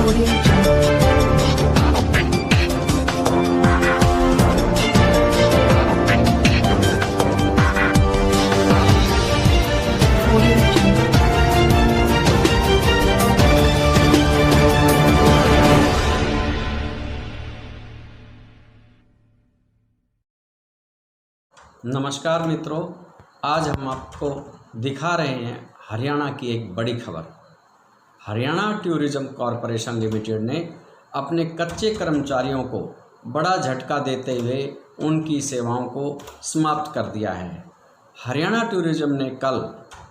Audio Jungle. Audio Jungle. नमस्कार मित्रों, आज हम आपको दिखा रहे हैं हरियाणा की एक बड़ी खबर। हरियाणा टूरिज्म कॉरपोरेशन लिमिटेड ने अपने कच्चे कर्मचारियों को बड़ा झटका देते हुए उनकी सेवाओं को समाप्त कर दिया है। हरियाणा टूरिज्म ने कल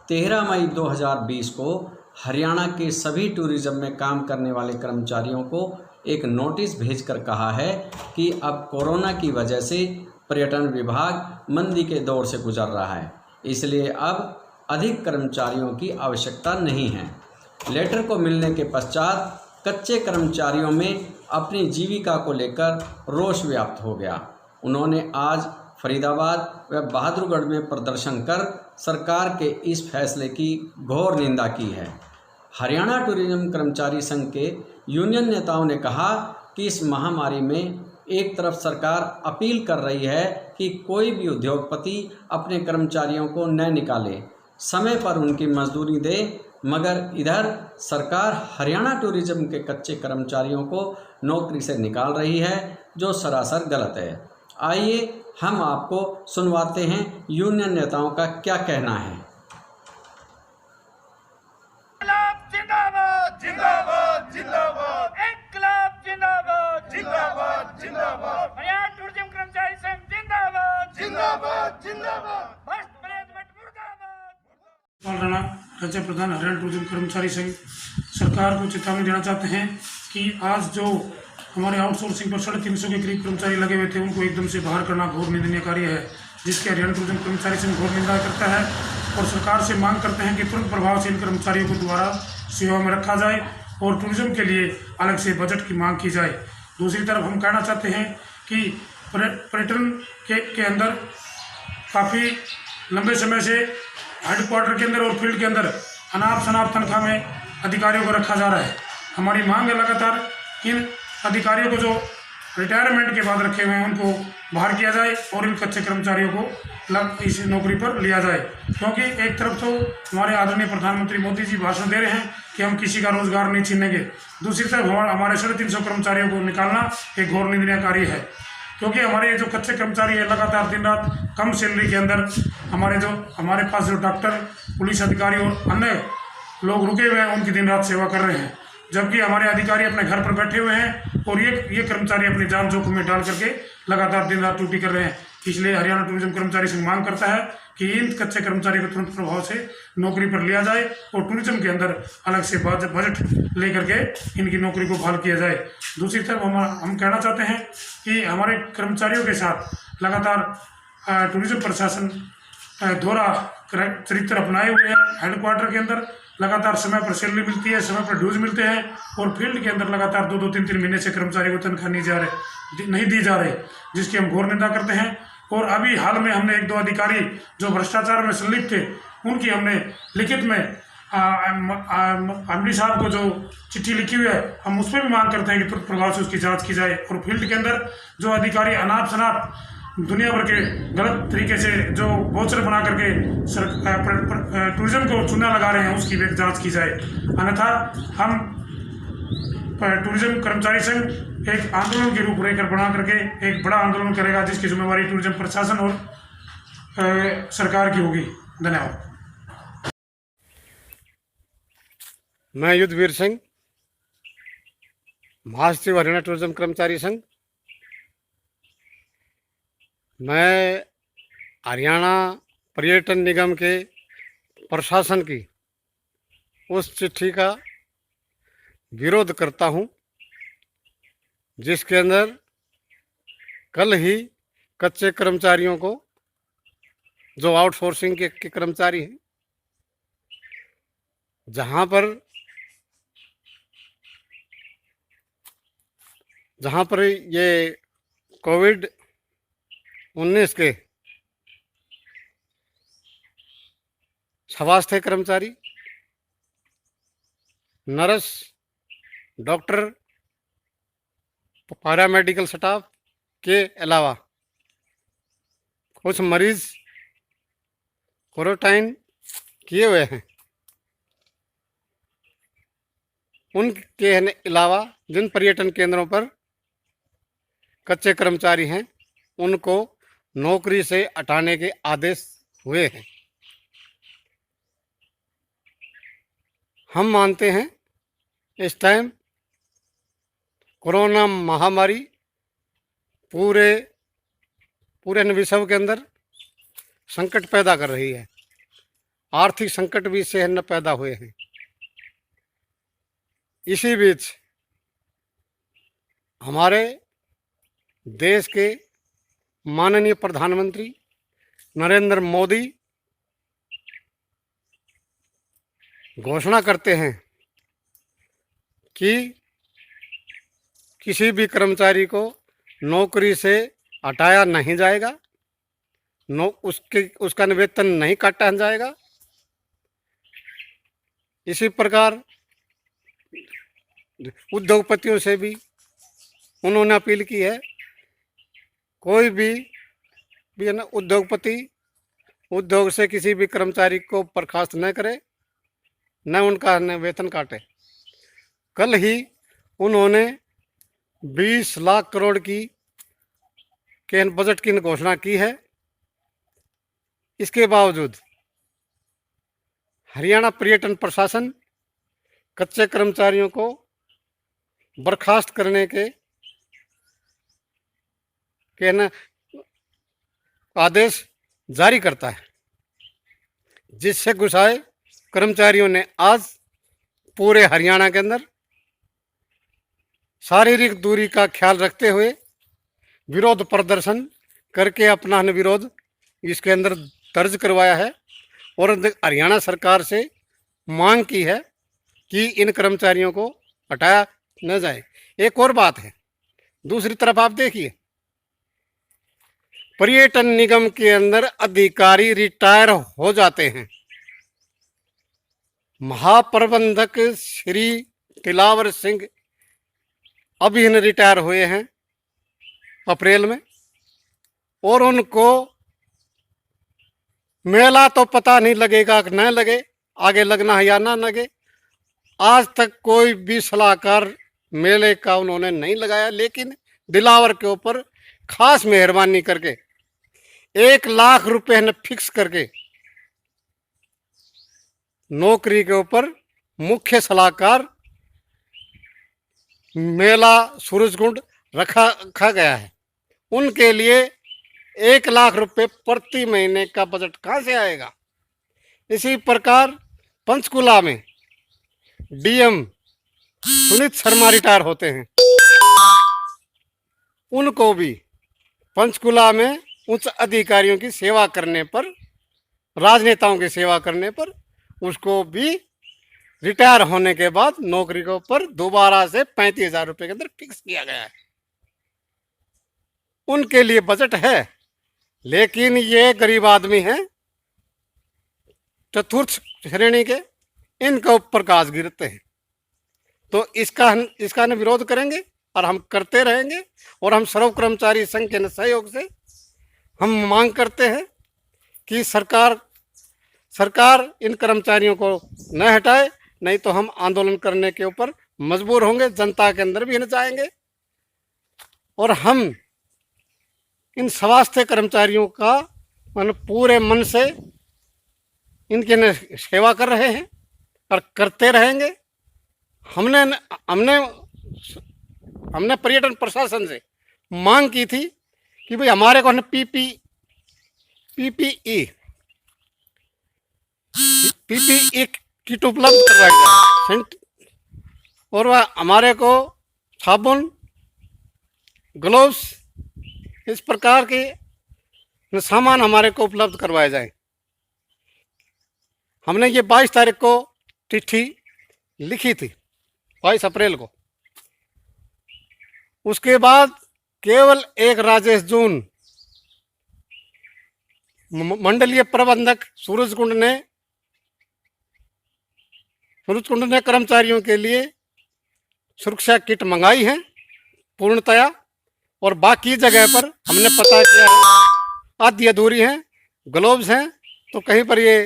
13 मई 2020 को हरियाणा के सभी टूरिज्म में काम करने वाले कर्मचारियों को एक नोटिस भेजकर कहा है कि अब कोरोना की वजह से पर्यटन विभाग मंदी के दौर से गुजर रहा है, इसलिए अब अधिक कर्मचारियों की आवश्यकता नहीं है। लेटर को मिलने के पश्चात कच्चे कर्मचारियों में अपनी जीविका को लेकर रोष व्याप्त हो गया। उन्होंने आज फरीदाबाद व बहादुरगढ़ में प्रदर्शन कर सरकार के इस फैसले की घोर निंदा की है। हरियाणा टूरिज्म कर्मचारी संघ के यूनियन नेताओं ने कहा कि इस महामारी में एक तरफ सरकार अपील कर रही है कि कोई भी उद्योगपति अपने कर्मचारियों को न निकाले, समय पर उनकी मजदूरी दे, मगर इधर सरकार हरियाणा टूरिज्म के कच्चे कर्मचारियों को नौकरी से निकाल रही है, जो सरासर गलत है। आइए हम आपको सुनवाते हैं यूनियन नेताओं का क्या कहना है। जिंदाबाद जिंदाबाद जिंदाबाद, इनकलाब जिंदाबाद जिंदाबाद जिंदाबाद, हरियाणा टूरिज्म कर्मचारी संघ जिंदाबाद जिंदाबाद जिंदाबाद, भ्रष्ट मैनेजमेंट मुर्दाबाद। राणा, राज्य प्रधान हरियाणा टूरिज्म कर्मचारी संघ सरकार को चेतावनी देना चाहते हैं कि आज जो हमारे आउटसोर्सिंग पर 350 के करीब कर्मचारी लगे हुए थे, उनको एकदम से बाहर करना घोर निंदनीय कार्य है, जिसके हरियाणा टूरिज्म कर्मचारी संघ घोर निंदा करता है और सरकार से मांग करते हैं कि तुरंत प्रभाव से इन कर्मचारियों को दोबारा सेवा में रखा जाए और टूरिज्म के लिए अलग से बजट की मांग की जाए। दूसरी तरफ हम कहना चाहते हैं कि पर्यटन के अंदर काफ़ी लंबे समय से हेडक्वार्टर के अंदर और फील्ड के अंदर अनाप शनाप तनख्वाह में अधिकारियों को रखा जा रहा है। हमारी मांग है लगातार इन अधिकारियों को जो रिटायरमेंट के बाद रखे हुए हैं उनको बाहर किया जाए और इन कच्चे कर्मचारियों को इस नौकरी पर लिया जाए, क्योंकि एक तरफ तो हमारे आदरणीय प्रधानमंत्री मोदी जी भाषण दे रहे हैं कि हम किसी का रोजगार नहीं छीनेंगे, दूसरी तरफ हमारे 350 कर्मचारियों को निकालना एक घोर निंदनीय कार्य है, क्योंकि हमारे ये जो कच्चे कर्मचारी है लगातार दिन रात कम सैलरी के अंदर हमारे पास जो डॉक्टर, पुलिस अधिकारी और अन्य लोग रुके हुए हैं उनकी दिन रात सेवा कर रहे हैं, जबकि हमारे अधिकारी अपने घर पर बैठे हुए हैं और ये कर्मचारी अपनी जान जोखिम में डाल करके लगातार दिन रात ड्यूटी कर रहे हैं। इसलिए हरियाणा टूरिज्म कर्मचारी संघ मांग करता है कि इन कच्चे कर्मचारी को तुरंत प्रभाव से नौकरी पर लिया जाए और टूरिज्म के अंदर अलग से बजट लेकर के इनकी नौकरी को बहाल किया जाए। दूसरी तरफ हम कहना चाहते हैं कि हमारे कर्मचारियों के साथ लगातार टूरिज्म प्रशासन दोहरा चरित्र अपनाए हुए हैं। हेडक्वार्टर के अंदर लगातार समय पर सैलरी मिलती है, समय पर ड्यूज मिलते हैं और फील्ड के अंदर लगातार 2-2, 3-3 महीने से कर्मचारी को तनख्वाह नहीं दी जा रही, जिसकी हम घोर निंदा करते हैं। और अभी हाल में हमने 1-2 अधिकारी जो भ्रष्टाचार में संलिप्त थे उनकी हमने लिखित में एमडी साहब को जो चिट्ठी लिखी हुई है, हम उस पर भी मांग करते हैं कि तुरंत प्रभाव से उसकी जाँच की जाए और फील्ड के अंदर जो अधिकारी अनाप शनाप दुनिया भर के गलत तरीके से जो वोचर बना करके टूरिज्म को चूना लगा रहे हैं उसकी भी जांच की जाए, अन्यथा हम टूरिज्म कर्मचारी संघ एक आंदोलन की रूपरेखा बना करके एक बड़ा आंदोलन करेगा, जिसकी जिम्मेवारी टूरिज्म प्रशासन और सरकार की होगी। धन्यवाद। मैं युद्धवीर सिंह, महासचिव हरियाणा टूरिज्म कर्मचारी संघ। मैं हरियाणा पर्यटन निगम के प्रशासन की उस चिट्ठी का विरोध करता हूं, जिसके अंदर कल ही कच्चे कर्मचारियों को, जो आउटसोर्सिंग के कर्मचारी हैं, जहां पर ये कोविड-19 के स्वास्थ्य कर्मचारी, नर्स, डॉक्टर, पैरामेडिकल स्टाफ के अलावा कुछ मरीज क्वारंटाइन किए हुए हैं। उनके अलावा जिन पर्यटन केंद्रों पर कच्चे कर्मचारी हैं उनको नौकरी से हटाने के आदेश हुए हैं। हम मानते हैं इस टाइम कोरोना महामारी पूरे विश्व के अंदर संकट पैदा कर रही है। आर्थिक संकट भी इससे न पैदा हुए हैं। इसी बीच हमारे देश के माननीय प्रधानमंत्री नरेंद्र मोदी घोषणा करते हैं कि किसी भी कर्मचारी को नौकरी से हटाया नहीं जाएगा, उसका वेतन नहीं काटा जाएगा। इसी प्रकार उद्योगपतियों से भी उन्होंने अपील की है, कोई भी है ना उद्योगपति उद्योग से किसी भी कर्मचारी को बर्खास्त न करे, न उनका न वेतन काटे। कल ही उन्होंने 20 लाख करोड़ की बजट की घोषणा की है। इसके बावजूद हरियाणा पर्यटन प्रशासन कच्चे कर्मचारियों को बर्खास्त करने के आदेश जारी करता है, जिससे गुस्साए कर्मचारियों ने आज पूरे हरियाणा के अंदर शारीरिक दूरी का ख्याल रखते हुए विरोध प्रदर्शन करके अपना विरोध इसके अंदर दर्ज करवाया है और हरियाणा सरकार से मांग की है कि इन कर्मचारियों को हटाया न जाए। एक और बात है, दूसरी तरफ आप देखिए, पर्यटन निगम के अंदर अधिकारी रिटायर हो जाते हैं। महाप्रबंधक श्री तिलावर सिंह अभी रिटायर हुए हैं अप्रैल में, और उनको मेला तो पता नहीं लगेगा कि न लगे, आगे लगना है या ना लगे। आज तक कोई भी सलाहकार मेले का उन्होंने नहीं लगाया, लेकिन दिलावर के ऊपर खास मेहरबानी करके 1 लाख रुपए ने फिक्स करके नौकरी के ऊपर मुख्य सलाहकार मेला सूरजकुंड रखा गया है। उनके लिए 1 लाख रुपए प्रति महीने का बजट कहाँ से आएगा? इसी प्रकार पंचकुला में डीएम सुनीत शर्मा रिटायर होते हैं, उनको भी पंचकुला में उच्च अधिकारियों की सेवा करने पर, राजनेताओं की सेवा करने पर उसको भी रिटायर होने के बाद नौकरी के ऊपर दोबारा से 35,000 रुपए के अंदर फिक्स किया गया है। उनके लिए बजट है, लेकिन ये गरीब आदमी हैं, चतुर्थ श्रेणी के, इनके ऊपर काज गिरते हैं। तो इसका विरोध करेंगे और हम करते रहेंगे। और हम सर्व कर्मचारी संघ के सहयोग से हम मांग करते हैं कि सरकार इन कर्मचारियों को न हटाए, नहीं तो हम आंदोलन करने के ऊपर मजबूर होंगे, जनता के अंदर भी न जाएंगे। और हम इन स्वास्थ्य कर्मचारियों का पूरे मन से इनके सेवा कर रहे हैं और करते रहेंगे। हमने पर्यटन प्रशासन से मांग की थी कि भाई हमारे को पीपीई किट उपलब्ध करवाई जाए, और वह हमारे को साबुन, ग्लव्स, इस प्रकार के सामान हमारे को उपलब्ध करवाए जाए। हमने ये 22 तारीख को चिट्ठी लिखी थी, 22 अप्रैल को। उसके बाद केवल एक राजेश जून मंडलीय प्रबंधक सूरजकुंड ने कर्मचारियों के लिए सुरक्षा किट मंगाई है पूर्णतया, और बाकी जगह पर हमने पता किया है आधी अधूरी हैं, ग्लोव्स हैं तो कहीं पर ये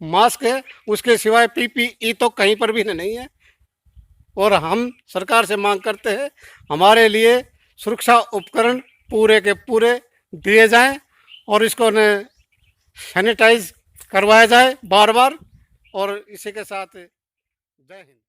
मास्क है, उसके सिवाय पीपीई तो कहीं पर भी नहीं है। और हम सरकार से मांग करते हैं हमारे लिए सुरक्षा उपकरण पूरे के पूरे दिए जाएं और इसको सैनिटाइज करवाया जाए बार बार। और इसी के साथ जय हिंद।